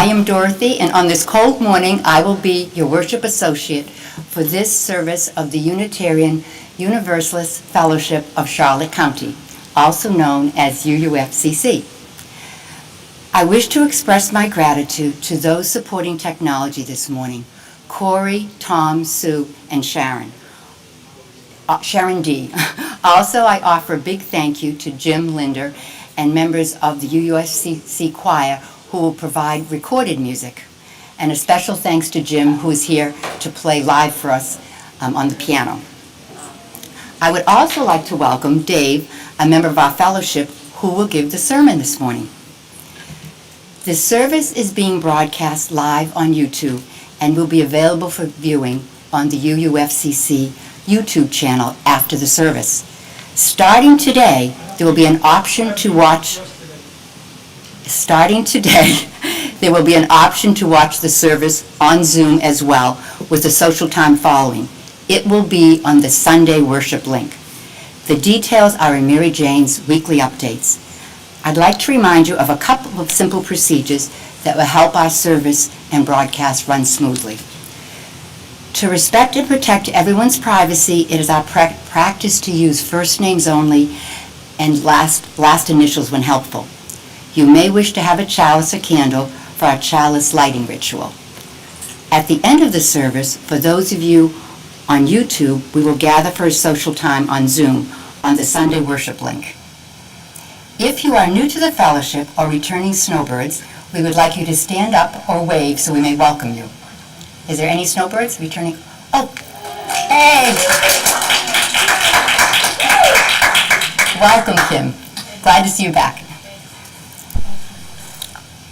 I am Dorothy, and on this cold morning, I will be your worship associate for this service of the Unitarian Universalist Fellowship of Charlotte County, also known as UUFCC. I wish to express my gratitude to those supporting technology this morning: Corey, Tom, Sue, and Sharon D. Also, I offer a big thank you to Jim Linder and members of the UUFCC choir who will provide recorded music. And a special thanks to Jim, who is here to play live for us on the piano. I would also like to welcome Dave, a member of our fellowship, who will give the sermon this morning. The service is being broadcast live on YouTube and will be available for viewing on the UUFCC YouTube channel after the service. Starting today, there will be an option to watch the service on Zoom as well, with the social time following. It will be on the Sunday worship link. The details are in Mary Jane's weekly updates. I'd like to remind you of a couple of simple procedures that will help our service and broadcast run smoothly. To respect and protect everyone's privacy, it is our practice to use first names only and last initials when helpful. You may wish to have a chalice or candle for our chalice lighting ritual. At the end of the service, for those of you on YouTube, we will gather for a social time on Zoom on the Sunday worship link. If you are new to the fellowship or returning snowbirds, we would like you to stand up or wave so we may welcome you. Is there any snowbirds returning? Oh, hey! Welcome, Kim. Glad to see you back.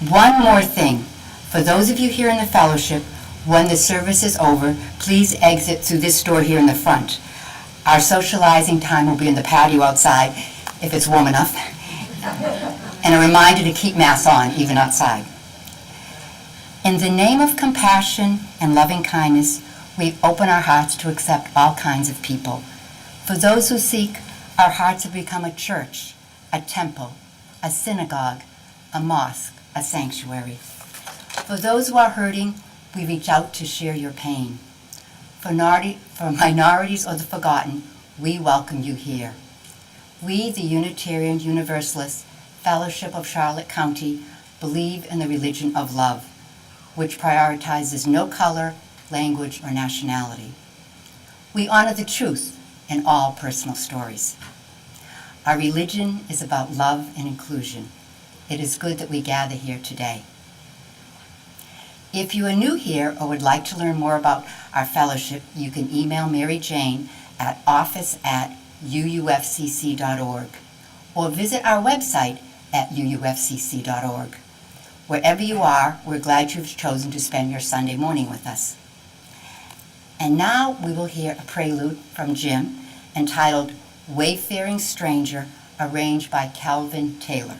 One more thing. For those of you here in the fellowship, when the service is over, please exit through this door here in the front. Our socializing time will be in the patio outside, if it's warm enough. And a reminder to keep masks on, even outside. In the name of compassion and loving kindness, we open our hearts to accept all kinds of people. For those who seek, our hearts have become a church, a temple, a synagogue, a mosque, a sanctuary. For those who are hurting, we reach out to share your pain. For minorities or the forgotten, we welcome you here. We, the Unitarian Universalist Fellowship of Charlotte County, believe in the religion of love, which prioritizes no color, language, or nationality. We honor the truth in all personal stories. Our religion is about love and inclusion. It is good that we gather here today. If you are new here or would like to learn more about our fellowship, you can email Mary Jane at office@uufcc.org or visit our website at uufcc.org. Wherever you are, we're glad you've chosen to spend your Sunday morning with us. And now we will hear a prelude from Jim entitled Wayfaring Stranger, arranged by Calvin Taylor.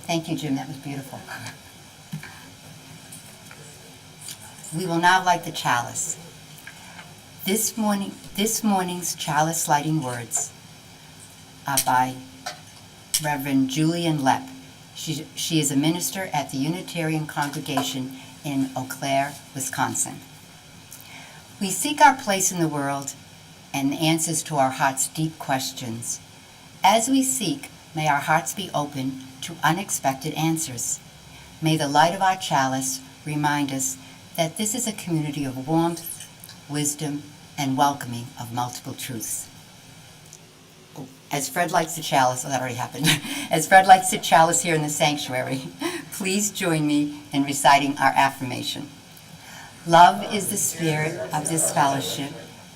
Thank you, Jim. That was beautiful. We will now light the chalice. This morning's chalice lighting words are by Reverend Julian Lepp. She is a minister at the Unitarian congregation in Eau Claire, Wisconsin. We seek our place in the world and the answers to our heart's deep questions. As we seek, may our hearts be open to unexpected answers. May the light of our chalice remind us that this is a community of warmth, wisdom, and welcoming of multiple truths. As Fred lights the chalice, that already happened. As Fred lights the chalice here in the sanctuary, please join me in reciting our affirmation. Love is the spirit of this fellowship,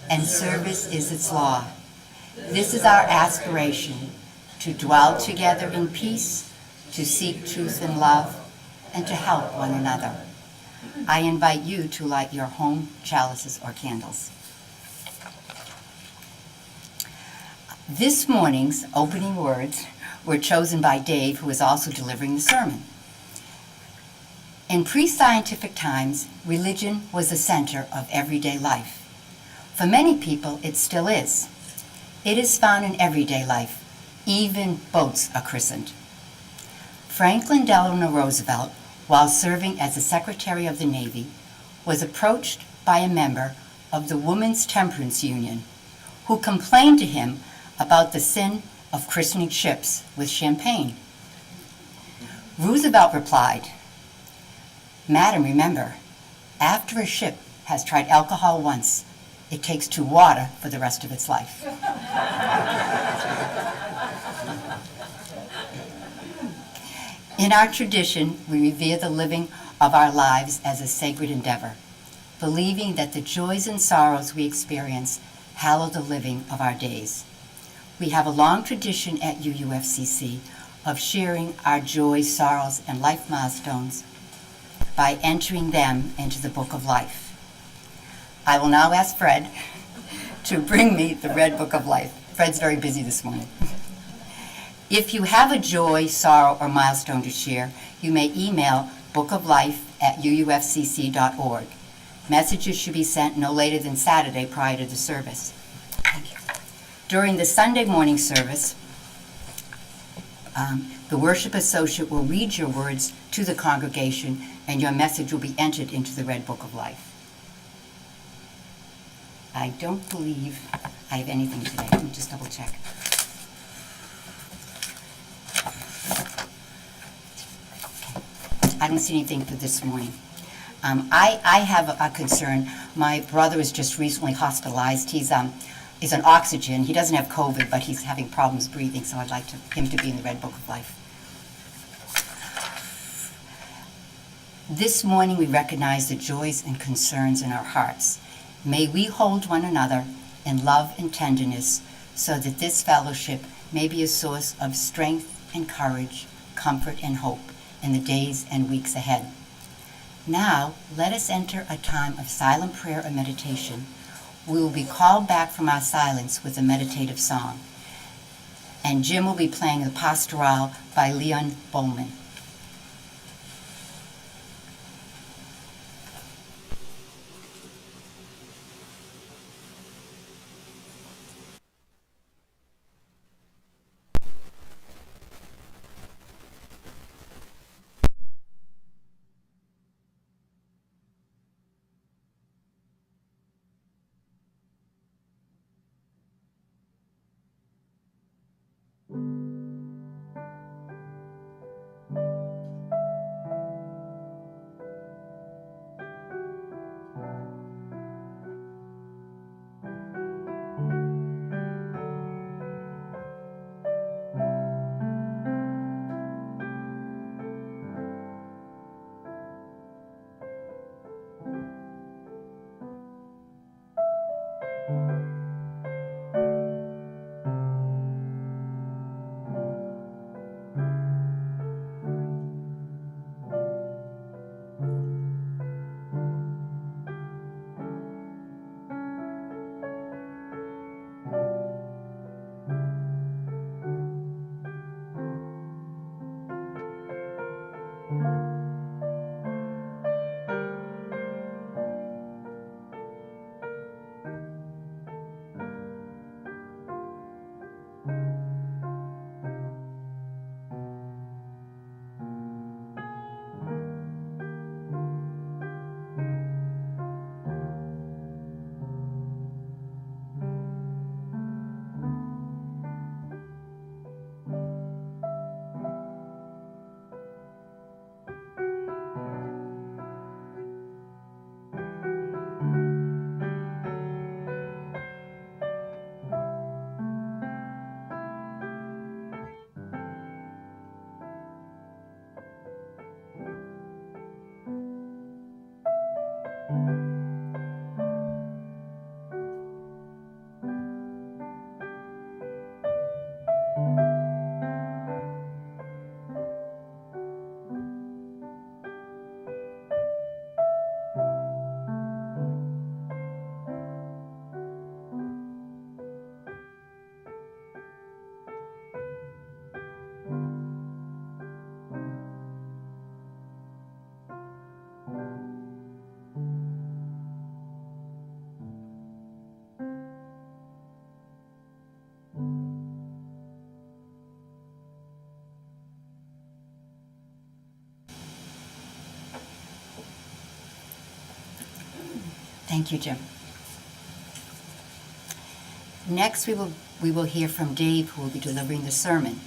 and service is its law. This is our aspiration, to dwell together in peace, to seek truth and love, and to help one another. I invite you to light your home chalices or candles. This morning's opening words were chosen by Dave, who is also delivering the sermon. In pre-scientific times, religion was the center of everyday life. For many people, it still is. It is found in everyday life. Even boats are christened. Franklin Delano Roosevelt, while serving as the Secretary of the Navy, was approached by a member of the Women's Temperance Union who complained to him about the sin of christening ships with champagne. Roosevelt replied, "Madam, remember, after a ship has tried alcohol once, it takes to water for the rest of its life." In our tradition, we revere the living of our lives as a sacred endeavor, believing that the joys and sorrows we experience hallow the living of our days. We have a long tradition at UUFCC of sharing our joys, sorrows, and life milestones by entering them into the Book of Life. I will now ask Fred to bring me the Red Book of Life. Fred's very busy this morning. If you have a joy, sorrow, or milestone to share, you may email bookoflife@uufcc.org. Messages should be sent no later than Saturday prior to the service. Thank you. During the Sunday morning service, the worship associate will read your words to the congregation, and your message will be entered into the Red Book of Life. I don't believe I have anything today. Let me just double check. I don't see anything for this morning. I have a concern. My brother was just recently hospitalized. He's on oxygen. He doesn't have COVID, but he's having problems breathing, so I'd like him to be in the Red Book of Life. This morning we recognize the joys and concerns in our hearts. May we hold one another in love and tenderness so that this fellowship may be a source of strength and courage, comfort and hope in the days and weeks ahead. Now, let us enter a time of silent prayer and meditation. We will be called back from our silence with a meditative song. And Jim will be playing the Pastoral by Leon Bowman. Thank you, Jim. Next, we will hear from Dave, who will be delivering the sermon.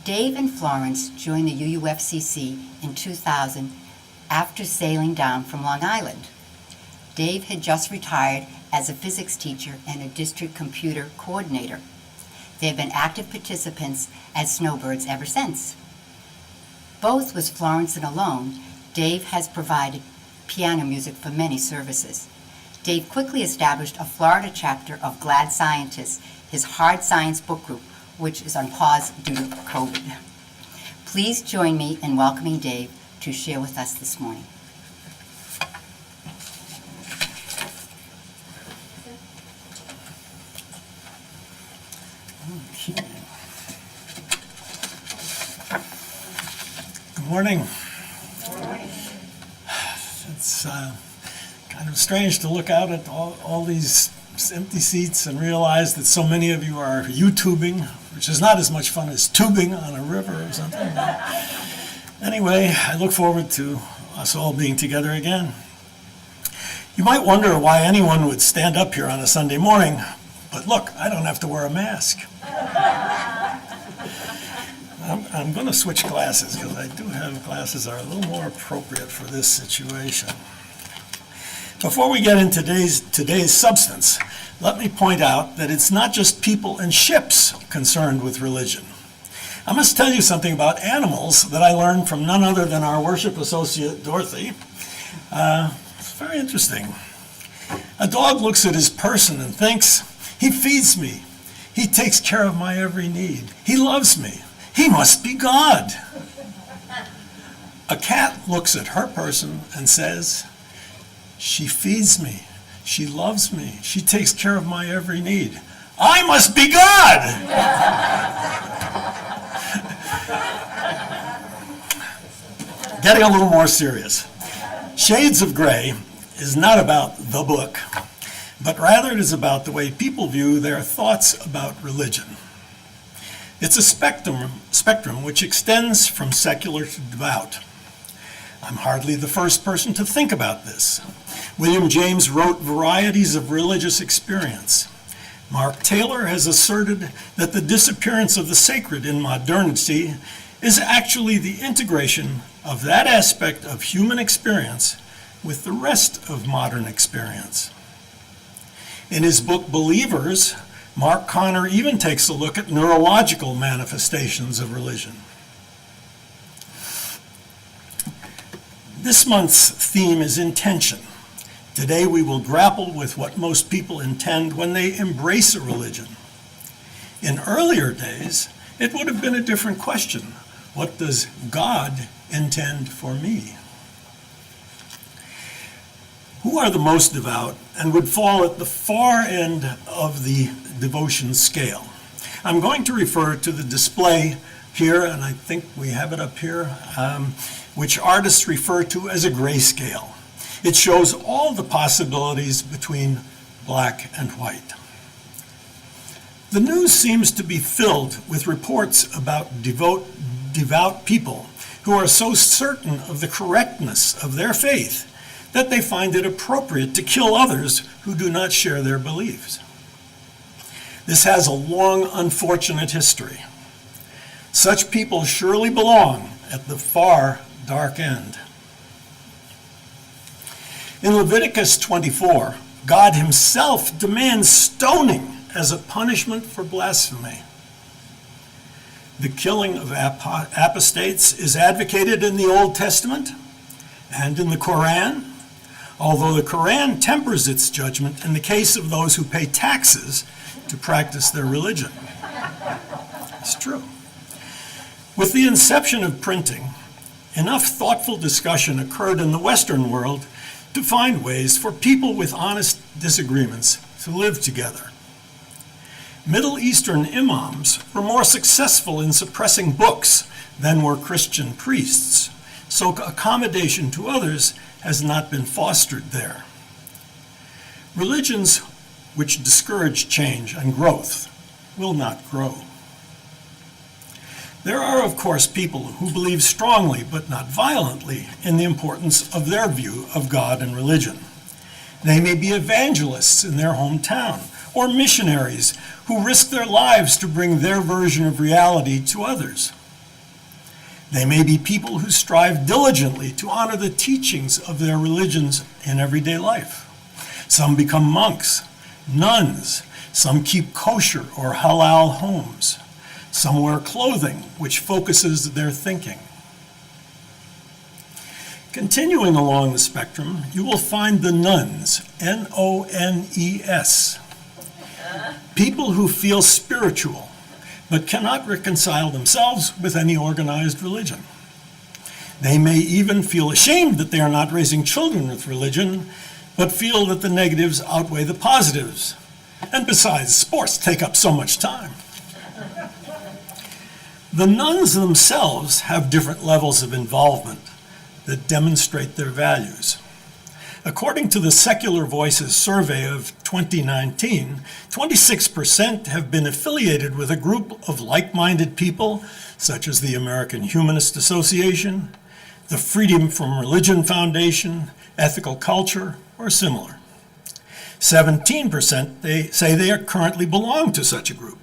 Dave and Florence joined the UUFCC in 2000 after sailing down from Long Island. Dave had just retired as a physics teacher and a district computer coordinator. They have been active participants as snowbirds ever since. Both with Florence and alone, Dave has provided piano music for many services. Dave quickly established a Florida chapter of Glad Scientists, his hard science book group, which is on pause due to COVID. Please join me in welcoming Dave to share with us this morning. Okay. Good morning. It's kind of strange to look out at all these empty seats and realize that so many of you are YouTubing, which is not as much fun as tubing on a river or something. Anyway, I look forward to us all being together again. You might wonder why anyone would stand up here on a Sunday morning, but look, I don't have to wear a mask. I'm going to switch glasses because I do have glasses that are a little more appropriate for this situation. Before we get into today's substance, let me point out that it's not just people and ships concerned with religion. I must tell you something about animals that I learned from none other than our worship associate, Dorothy. It's very interesting. A dog looks at his person and thinks, he feeds me. He takes care of my every need. He loves me. He must be God. A cat looks at her person and says, she feeds me. She loves me. She takes care of my every need. I must be God. Getting a little more serious. Shades of Grey is not about the book, but rather it is about the way people view their thoughts about religion. It's a spectrum which extends from secular to devout. I'm hardly the first person to think about this. William James wrote Varieties of Religious Experience. Mark Taylor has asserted that the disappearance of the sacred in modernity is actually the integration of that aspect of human experience with the rest of modern experience. In his book Believers, Mark Connor even takes a look at neurological manifestations of religion. This month's theme is intention. Today we will grapple with what most people intend when they embrace a religion. In earlier days, it would have been a different question. What does God intend for me? Who are the most devout and would fall at the far end of the devotion scale? I'm going to refer to the display here, and I think we have it up here, which artists refer to as a grayscale. It shows all the possibilities between black and white. The news seems to be filled with reports about devout people who are so certain of the correctness of their faith that they find it appropriate to kill others who do not share their beliefs. This has a long, unfortunate history. Such people surely belong at the far dark end. In Leviticus 24, God himself demands stoning as a punishment for blasphemy. The killing of apostates is advocated in the Old Testament and in the Quran, although the Quran tempers its judgment in the case of those who pay taxes to practice their religion. It's true. With the inception of printing, enough thoughtful discussion occurred in the Western world to find ways for people with honest disagreements to live together. Middle Eastern imams were more successful in suppressing books than were Christian priests, so accommodation to others has not been fostered there. Religions which discourage change and growth will not grow. There are, of course, people who believe strongly, but not violently, in the importance of their view of God and religion. They may be evangelists in their hometown or missionaries who risk their lives to bring their version of reality to others. They may be people who strive diligently to honor the teachings of their religions in everyday life. Some become monks, nuns. Some keep kosher or halal homes. Some wear clothing which focuses their thinking. Continuing along the spectrum, you will find the nones, N-O-N-E-S, people who feel spiritual but cannot reconcile themselves with any organized religion. They may even feel ashamed that they are not raising children with religion, but feel that the negatives outweigh the positives. And besides, sports take up so much time. The nuns themselves have different levels of involvement that demonstrate their values. According to the Secular Voices survey of 2019, 26% have been affiliated with a group of like-minded people, such as the American Humanist Association, the Freedom from Religion Foundation, Ethical Culture, or similar. 17% they say they currently belong to such a group.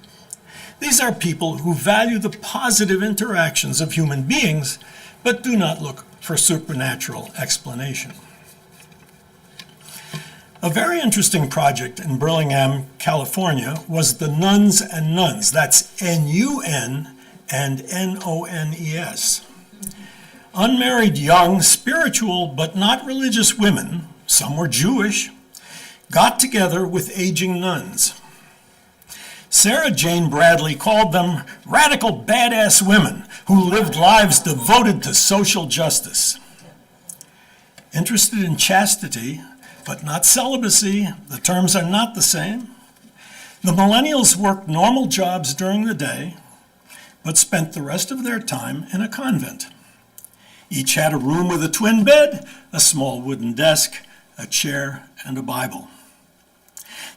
These are people who value the positive interactions of human beings, but do not look for supernatural explanation. A very interesting project in Burlingame, California, was the Nuns and Nuns. That's N-U-N and N-O-N-E-S. Unmarried, young, spiritual, but not religious women, some were Jewish, got together with aging nuns. Sarah Jane Bradley called them radical badass women who lived lives devoted to social justice. Interested in chastity, but not celibacy, the terms are not the same. The millennials worked normal jobs during the day, but spent the rest of their time in a convent. Each had a room with a twin bed, a small wooden desk, a chair, and a Bible.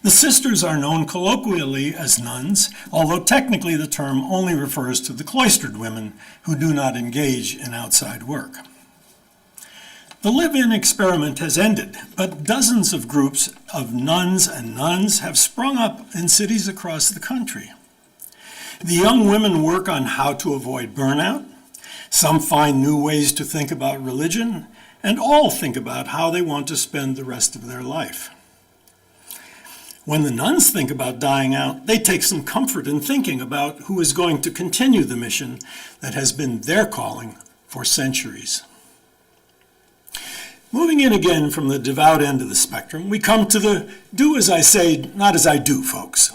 The sisters are known colloquially as nuns, although technically the term only refers to the cloistered women who do not engage in outside work. The live-in experiment has ended, but dozens of groups of nuns and nuns have sprung up in cities across the country. The young women work on how to avoid burnout. Some find new ways to think about religion, and all think about how they want to spend the rest of their life. When the nuns think about dying out, they take some comfort in thinking about who is going to continue the mission that has been their calling for centuries. Moving in again from the devout end of the spectrum, we come to the do as I say, not as I do folks.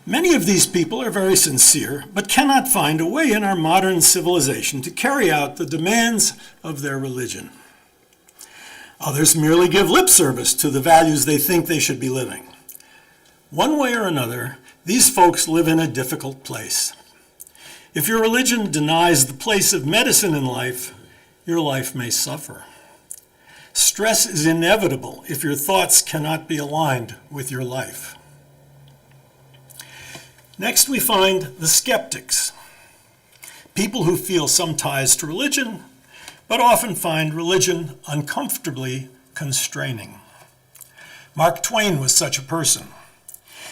Many of these people are very sincere, but cannot find a way in our modern civilization to carry out the demands of their religion. Others merely give lip service to the values they think they should be living. One way or another, these folks live in a difficult place. If your religion denies the place of medicine in life, your life may suffer. Stress is inevitable if your thoughts cannot be aligned with your life. Next, we find the skeptics, people who feel some ties to religion, but often find religion uncomfortably constraining. Mark Twain was such a person.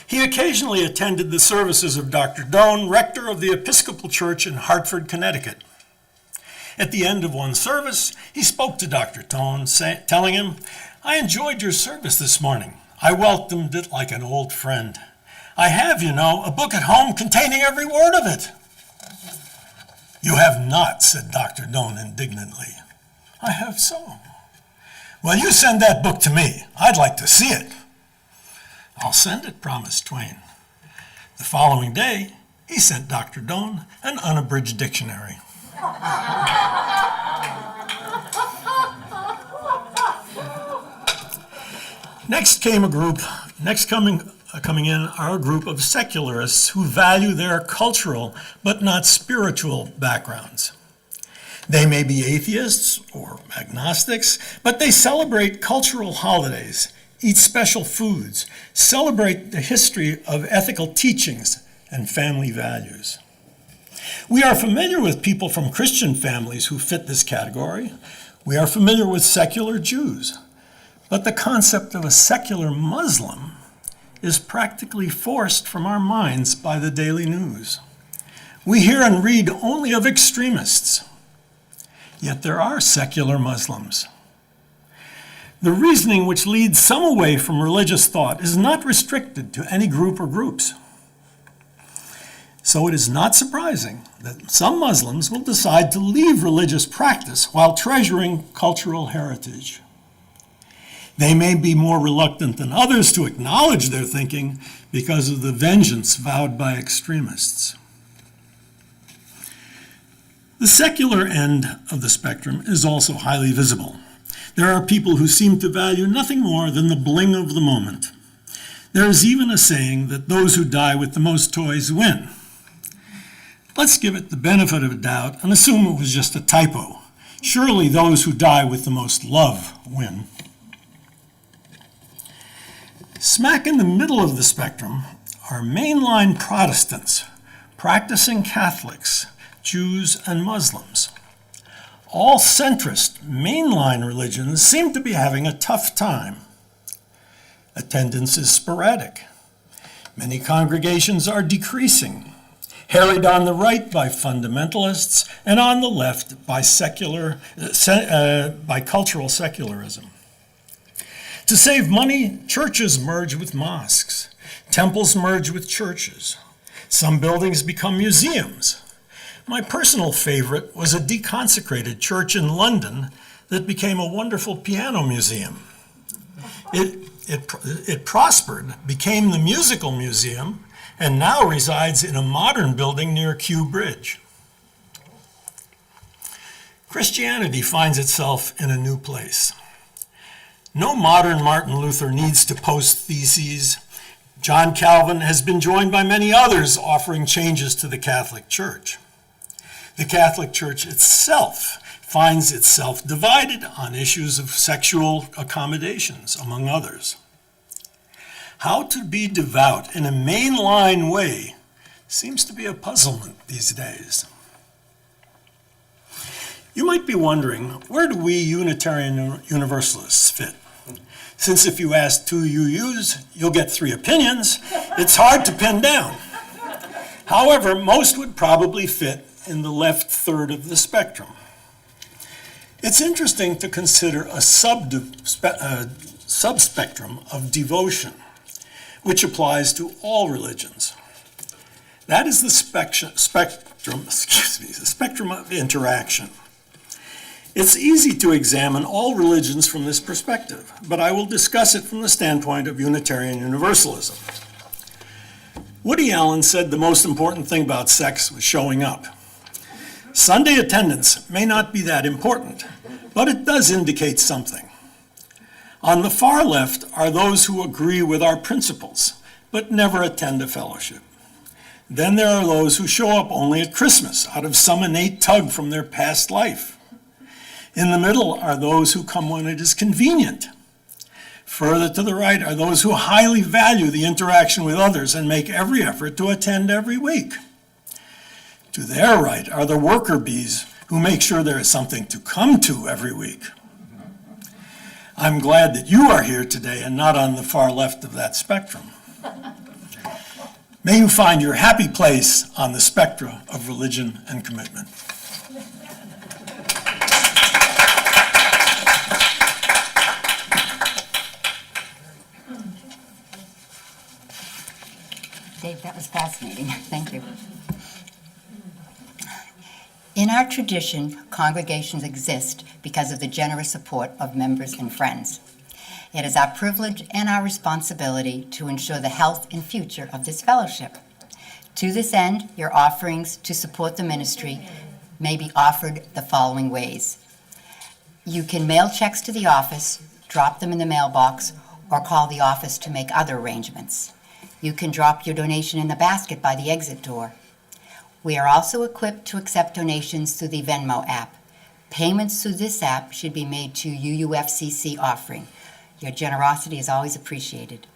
He occasionally attended the services of Dr. Doane, rector of the Episcopal Church in Hartford, Connecticut. At the end of one service, he spoke to Dr. Doane, telling him, "I enjoyed your service this morning. I welcomed it like an old friend. I have, you know, a book at home containing every word of it." "You have not," said Dr. Doane indignantly. "I have so." "Well, you send that book to me. I'd like to see it." "I'll send it," promised Twain. The following day, he sent Dr. Doane an unabridged dictionary. Coming in are a group of secularists who value their cultural but not spiritual backgrounds. They may be atheists or agnostics, but they celebrate cultural holidays, eat special foods, celebrate the history of ethical teachings and family values. We are familiar with people from Christian families who fit this category. We are familiar with secular Jews. But the concept of a secular Muslim is practically forced from our minds by the daily news. We hear and read only of extremists, yet there are secular Muslims. The reasoning which leads some away from religious thought is not restricted to any group or groups. So it is not surprising that some Muslims will decide to leave religious practice while treasuring cultural heritage. They may be more reluctant than others to acknowledge their thinking because of the vengeance vowed by extremists. The secular end of the spectrum is also highly visible. There are people who seem to value nothing more than the bling of the moment. There is even a saying that those who die with the most toys win. Let's give it the benefit of a doubt and assume it was just a typo. Surely those who die with the most love win. Smack in the middle of the spectrum are mainline Protestants, practicing Catholics, Jews, and Muslims. All centrist, mainline religions seem to be having a tough time. Attendance is sporadic. Many congregations are decreasing, harried on the right by fundamentalists and on the left by cultural secularism. To save money, churches merge with mosques. Temples merge with churches. Some buildings become museums. My personal favorite was a deconsecrated church in London that became a wonderful piano museum. It prospered, became the musical museum, and now resides in a modern building near Kew Bridge. Christianity finds itself in a new place. No modern Martin Luther needs to post theses. John Calvin has been joined by many others offering changes to the Catholic Church. The Catholic Church itself finds itself divided on issues of sexual accommodations, among others. How to be devout in a mainline way seems to be a puzzlement these days. You might be wondering, where do we Unitarian Universalists fit? Since if you ask 2 UUs, you'll get 3 opinions, it's hard to pin down. However, most would probably fit in the left third of the spectrum. It's interesting to consider a subspectrum of devotion, which applies to all religions. That is the spectrum of interaction. It's easy to examine all religions from this perspective, but I will discuss it from the standpoint of Unitarian Universalism. Woody Allen said the most important thing about sex was showing up. Sunday attendance may not be that important, but it does indicate something. On the far left are those who agree with our principles, but never attend a fellowship. Then there are those who show up only at Christmas out of some innate tug from their past life. In the middle are those who come when it is convenient. Further to the right are those who highly value the interaction with others and make every effort to attend every week. To their right are the worker bees who make sure there is something to come to every week. I'm glad that you are here today and not on the far left of that spectrum. May you find your happy place on the spectra of religion and commitment. Dave, that was fascinating. Thank you. In our tradition, congregations exist because of the generous support of members and friends. It is our privilege and our responsibility to ensure the health and future of this fellowship. To this end, your offerings to support the ministry may be offered the following ways. You can mail checks to the office, drop them in the mailbox, or call the office to make other arrangements. You can drop your donation in the basket by the exit door. We are also equipped to accept donations through the Venmo app. Payments through this app should be made to UUFCC offering. Your generosity is always appreciated.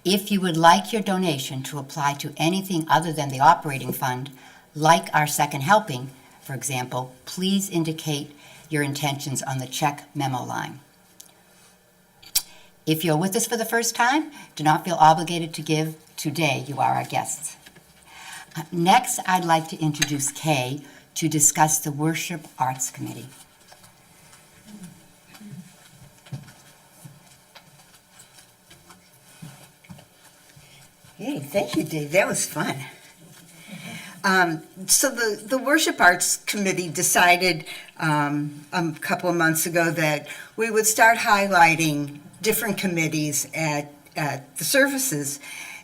If you would like your donation to apply to anything other than the operating fund, like our second helping, for example, please indicate your intentions on the check memo line. If you're with us for the first time, do not feel obligated to give today. You are our guests. Next, I'd like to introduce Kay to discuss the Worship Arts Committee. Hey, thank you, Dave. That was fun. So the Worship Arts Committee decided a couple of months ago that we would start highlighting different committees at the services,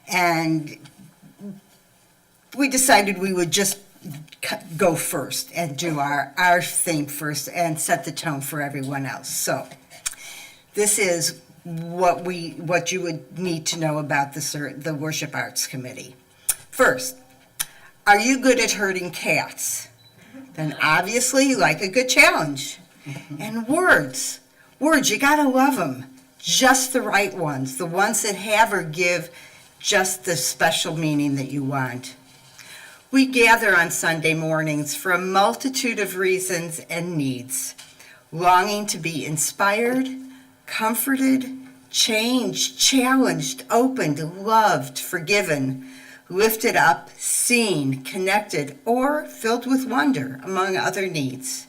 and we decided we would just go first and do our thing first and set the tone for everyone else. So this is what you would need to know about the Worship Arts Committee. First, are you good at herding cats? Then obviously you like a good challenge. And words, you gotta love them. Just the right ones, the ones that have or give just the special meaning that you want. We gather on Sunday mornings for a multitude of reasons and needs, longing to be inspired, comforted, changed, challenged, opened, loved, forgiven, lifted up, seen, connected, or filled with wonder, among other needs.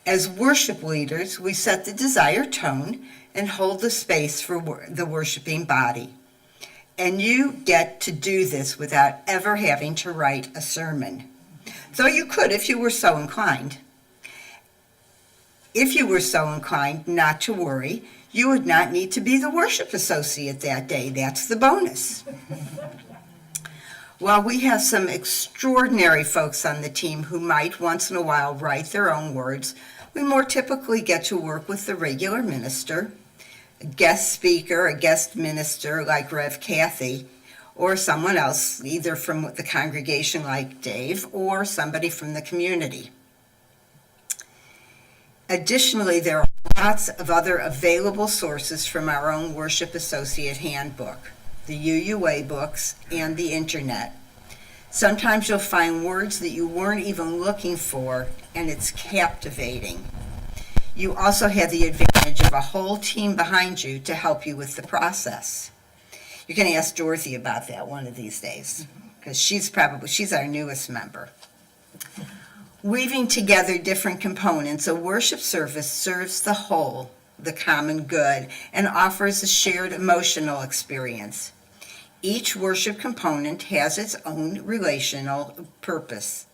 As worship leaders, we set the desired tone and hold the space for the worshiping body. And you get to do this without ever having to write a sermon. Though you could if you were so inclined. If you were so inclined, not to worry, you would not need to be the worship associate that day. That's the bonus. While we have some extraordinary folks on the team who might once in a while write their own words, we more typically get to work with the regular minister, a guest speaker, a guest minister like Rev. Kathy, or someone else, either from the congregation like Dave or somebody from the community. Additionally, there are lots of other available sources from our own Worship Associate Handbook, the UUA books, and the internet. Sometimes you'll find words that you weren't even looking for, and it's captivating. You also have the advantage of a whole team behind you to help you with the process. You can ask Dorothy about that one of these days, because she's our newest member. Weaving together different components, a worship service serves the whole, the common good, and offers a shared emotional experience. Each worship component has its own relational purpose,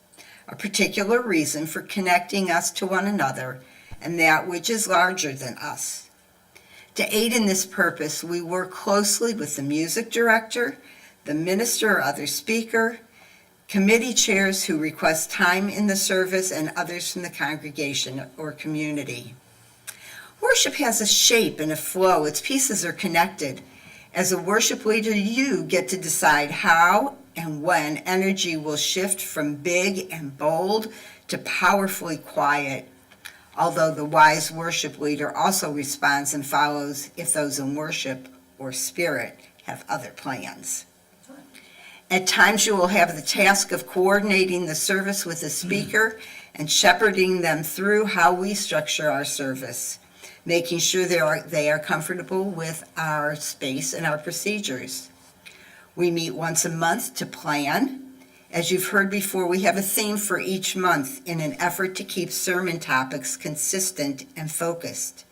a particular reason for connecting us to one another and that which is larger than us. To aid in this purpose, we work closely with the music director, the minister or other speaker, committee chairs who request time in the service, and others from the congregation or community. Worship has a shape and a flow. Its pieces are connected. As a worship leader, you get to decide how and when energy will shift from big and bold to powerfully quiet, although the wise worship leader also responds and follows if those in worship or spirit have other plans. At times you will have the task of coordinating the service with the speaker and shepherding them through how we structure our service, making sure they are comfortable with our space and our procedures. We meet once a month to plan. As you've heard before, we have a theme for each month in an effort to keep sermon topics consistent and focused.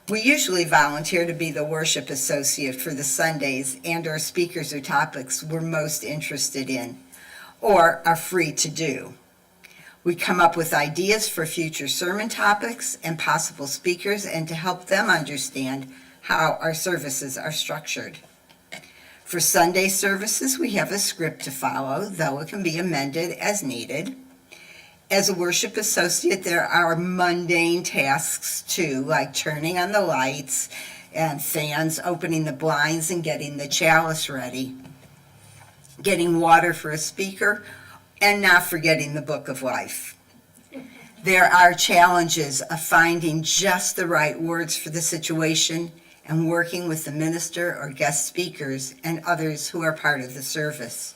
We usually volunteer to be the worship associate for the Sundays and our speakers or topics we're most interested in or are free to do. We come up with ideas for future sermon topics and possible speakers and to help them understand how our services are structured. For Sunday services, we have a script to follow, though it can be amended as needed. As a worship associate, there are mundane tasks too, like turning on the lights and fans, opening the blinds and getting the chalice ready, getting water for a speaker, and not forgetting the book of life. There are challenges of finding just the right words for the situation and working with the minister or guest speakers and others who are part of the service.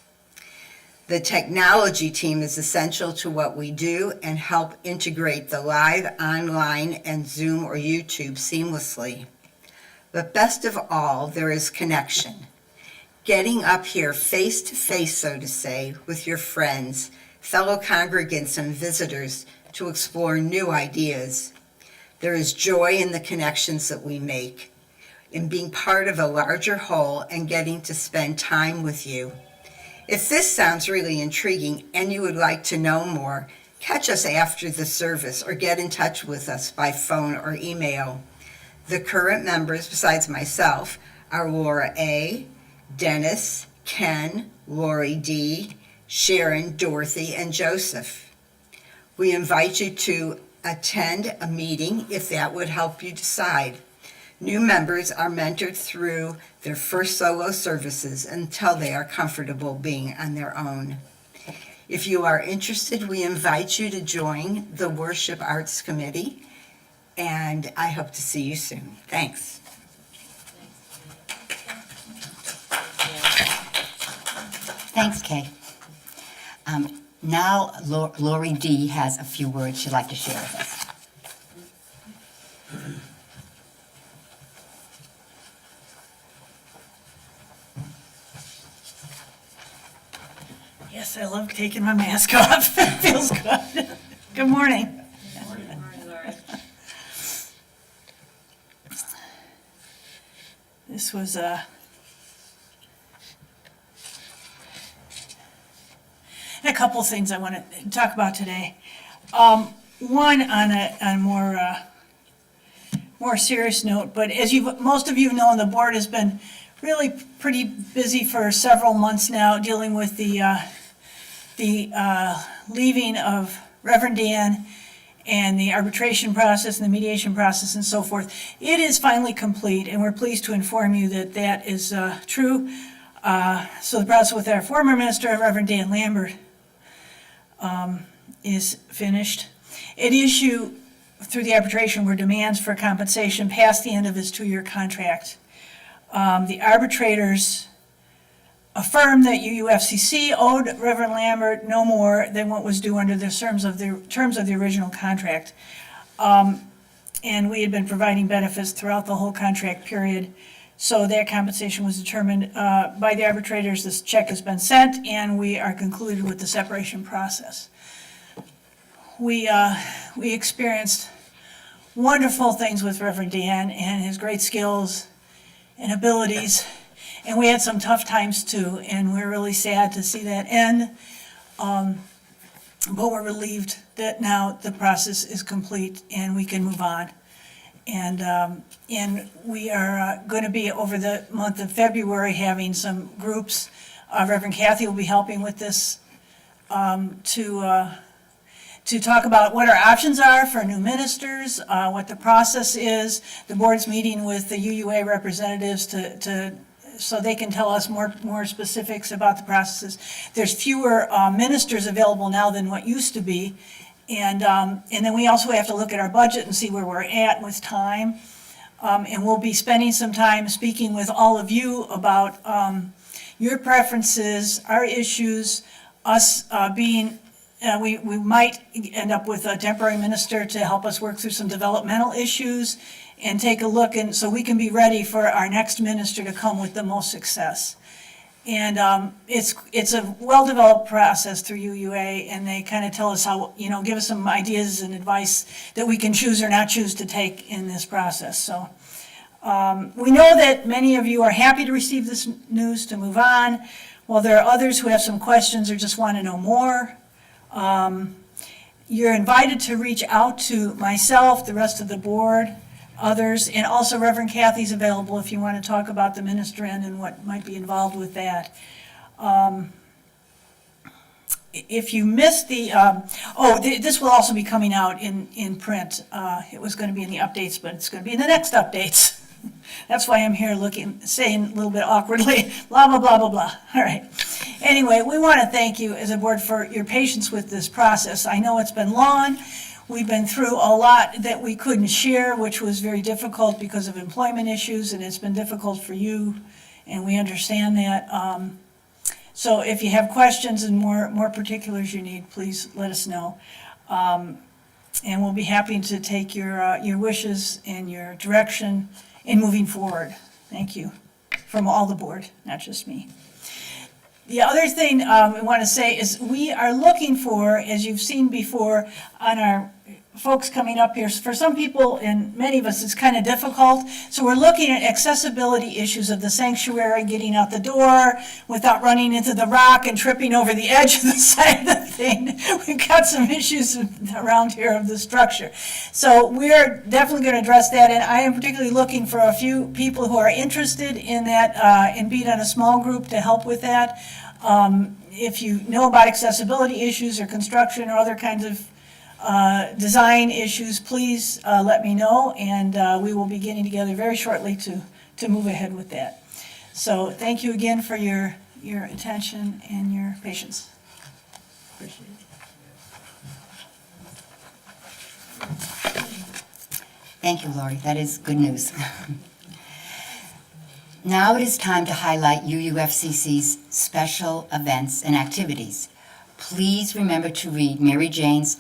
The technology team is essential to what we do and help integrate the live, online, and Zoom or YouTube seamlessly. But best of all, there is connection. Getting up here face to face, so to say, with your friends, fellow congregants and visitors to explore new ideas. There is joy in the connections that we make, in being part of a larger whole and getting to spend time with you. If this sounds really intriguing and you would like to know more, catch us after the service or get in touch with us by phone or email. The current members, besides myself, are Laura A., Dennis, Ken, Lori D., Sharon, Dorothy, and Joseph. We invite you to attend a meeting if that would help you decide. New members are mentored through their first solo services until they are comfortable being on their own. If you are interested, we invite you to join the Worship Arts Committee, and I hope to see you soon. Thanks. Thanks, Kay. Now Lori D. has a few words she'd like to share with us. Yes, I love taking my mask off. It feels good. Good morning. Good morning, Lori. This was a couple things I want to talk about today. One on a more serious note, but as most of you know, the board has been really pretty busy for several months now dealing with the leaving of Reverend Dan and the arbitration process and the mediation process and so forth. It is finally complete, and we're pleased to inform you that that is true. So the process with our former minister, Reverend Dan Lambert, is finished. At issue through the arbitration were demands for compensation past the end of his 2-year contract. The arbitrators affirmed that UUFCC owed Reverend Lambert no more than what was due under the terms of the original contract. And we had been providing benefits throughout the whole contract period. So that compensation was determined by the arbitrators. This check has been sent, and we are concluded with the separation process. We experienced wonderful things with Reverend Dan and his great skills and abilities, and we had some tough times too, and we're really sad to see that end. But we're relieved that now the process is complete and we can move on. And we are going to be, over the month of February, having some groups. Reverend Kathy will be helping with this to talk about what our options are for new ministers, what the process is. The board's meeting with the UUA representatives so they can tell us more specifics about the processes. There's fewer ministers available now than what used to be. And then we also have to look at our budget and see where we're at with time. And we'll be spending some time speaking with all of you about your preferences, our issues, us being, we might end up with a temporary minister to help us work through some developmental issues and take a look, and so we can be ready for our next minister to come with the most success. And it's a well-developed process through UUA, and they kind of tell us how, give us some ideas and advice that we can choose or not choose to take in this process. So we know that many of you are happy to receive this news to move on, while there are others who have some questions or just want to know more. You're invited to reach out to myself, the rest of the board, others, and also Reverend Kathy's available if you want to talk about the minister end and what might be involved with that. If you missed this will also be coming out in print. It was going to be in the updates, but it's going to be in the next updates. That's why I'm here saying a little bit awkwardly, blah, blah, blah, blah, blah. All right. Anyway, we want to thank you as a board for your patience with this process. I know it's been long. We've been through a lot that we couldn't share, which was very difficult because of employment issues, and it's been difficult for you, and we understand that. So if you have questions and more particulars you need, please let us know. And we'll be happy to take your wishes and your direction in moving forward. Thank you, from all the board, not just me. The other thing I want to say is we are looking for, as you've seen before on our folks coming up here, for some people and many of us it's kind of difficult, so we're looking at accessibility issues of the sanctuary, getting out the door without running into the rock and tripping over the edge of the side of the thing. We've got some issues around here of the structure. So we're definitely going to address that, and I am particularly looking for a few people who are interested in that and being on a small group to help with that. If you know about accessibility issues or construction or other kinds of design issues, please let me know, and we will be getting together very shortly to move ahead with that. So thank you again for your attention and your patience. Appreciate it. Thank you, Lori. That is good news. Now it is time to highlight UUFCC's special events and activities. Please remember to read Mary Jane's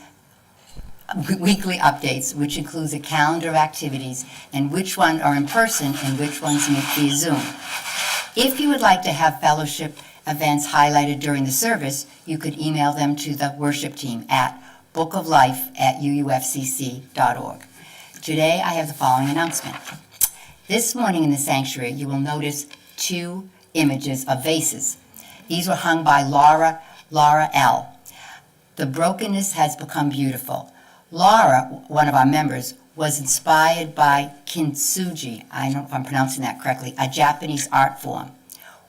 weekly updates, which includes a calendar of activities and which ones are in person and which ones may be Zoom. If you would like to have fellowship events highlighted during the service, you could email them to the worship team at bookoflife@uufcc.org. Today I have the following announcement. This morning in the sanctuary you will notice 2 images of vases. These were hung by Laura L. The brokenness has become beautiful. Laura, one of our members, was inspired by kintsugi, I don't know if I'm pronouncing that correctly, a Japanese art form.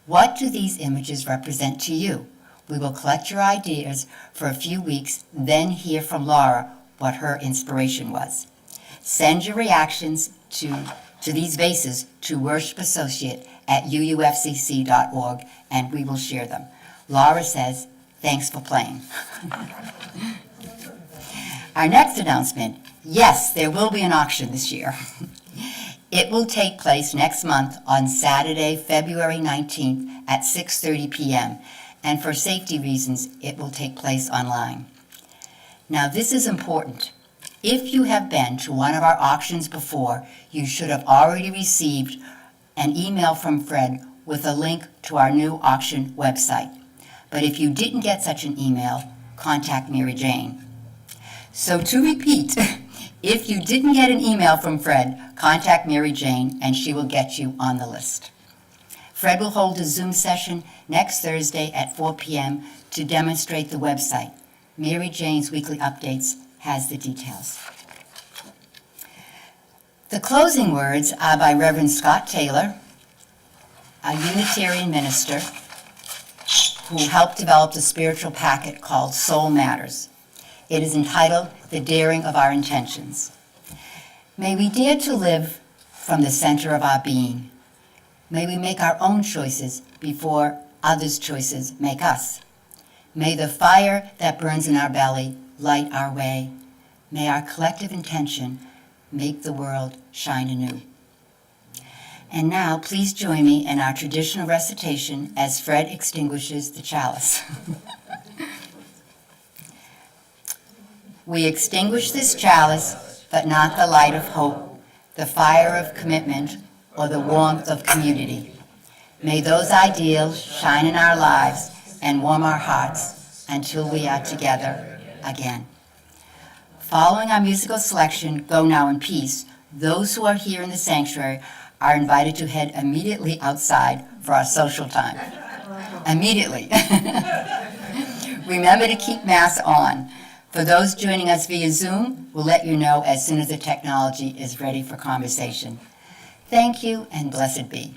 What do these images represent to you? We will collect your ideas for a few weeks, then hear from Laura what her inspiration was. Send your reactions to these vases to worshipassociate@uufcc.org, and we will share them. Laura says, thanks for playing. Our next announcement, yes, there will be an auction this year. It will take place next month on Saturday, February 19th at 6:30 p.m., and for safety reasons, it will take place online. Now, this is important. If you have been to one of our auctions before, you should have already received an email from Fred with a link to our new auction website. But if you didn't get such an email, contact Mary Jane. So to repeat, if you didn't get an email from Fred, contact Mary Jane and she will get you on the list. Fred will hold a Zoom session next Thursday at 4 p.m. to demonstrate the website. Mary Jane's weekly updates has the details. The closing words are by Reverend Scott Taylor, a Unitarian minister who helped develop the spiritual packet called Soul Matters. It is entitled The Daring of Our Intentions. May we dare to live from the center of our being. May we make our own choices before others' choices make us. May the fire that burns in our belly light our way. May our collective intention make the world shine anew. And now, please join me in our traditional recitation as Fred extinguishes the chalice. We extinguish this chalice, but not the light of hope, the fire of commitment, or the warmth of community. May those ideals shine in our lives and warm our hearts until we are together again. Following our musical selection, Go Now in Peace, those who are here in the sanctuary are invited to head immediately outside for our social time. Immediately. Remember to keep masks on. For those joining us via Zoom, we'll let you know as soon as the technology is ready for conversation. Thank you, and blessed be.